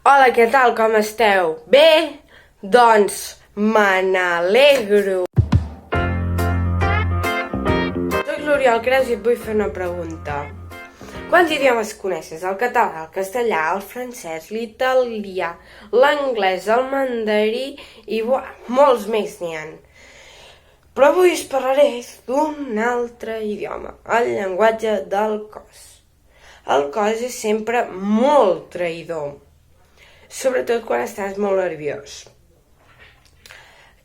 Hola, què tal? Com esteu? Bé? Doncs me n'alegro. Soc l'Oriol Creus i et vull fer una pregunta. Quants idiomes coneixes? El català, el castellà, el francès, l'italià, l'anglès, el mandarí i molts més n'hi ha. Però avui us parlaré d'un altre idioma, el llenguatge del cos. El cos és sempre molt traïdor, sobretot quan estàs molt nerviós.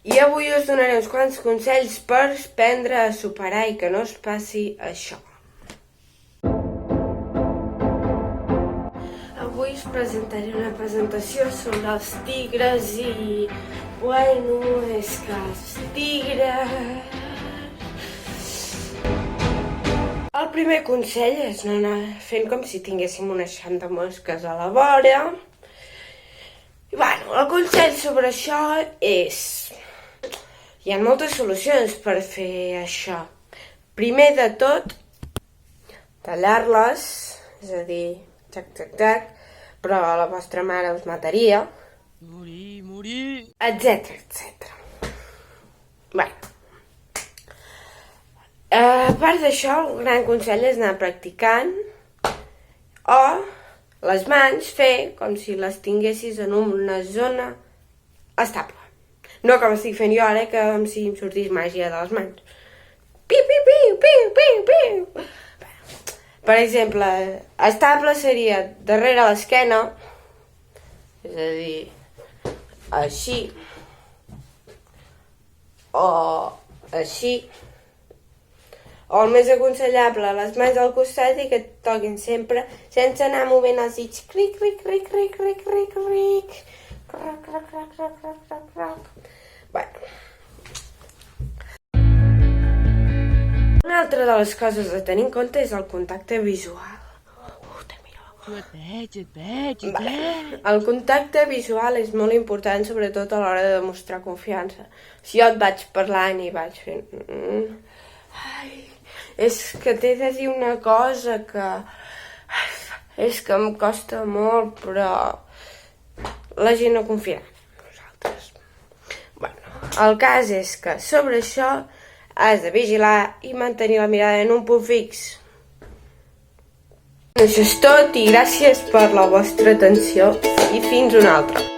I avui us donaré uns quants consells per aprendre a superar i que no us passi això. Avui us presentaré una presentació sobre els tigres i... bueno, és que els tigres... El primer consell és no anar fent com si tinguéssim un eixam de mosques a la vora. I bueno, el consell sobre això és... hi ha moltes solucions per fer això. Primer de tot, tallar-les, és a dir, tac, però la vostra mare us mataria. Morir, etc. Bueno. A part d'això, el gran consell és anar practicant o les mans fer com si les tinguessis en una zona estable. No com estic fent jo ara, que com si em sortís màgia de les mans. Piu. Per exemple, estable seria darrere l'esquena, és a dir, així, o així. O el més aconsellable, les mans al costat i que et toquin sempre sense anar movent els dits. Cric. Bueno. Una altra de les coses a tenir en compte és el contacte visual. El contacte visual és molt important, sobretot a l'hora de demostrar confiança. Si jo et vaig parlant i vaig fent... és que t'he de dir una cosa que... és que em costa molt, però la gent no confia en nosaltres. Bueno, el cas és que sobre això has de vigilar i mantenir la mirada en un punt fix. Això és tot i gràcies per la vostra atenció i fins una altra.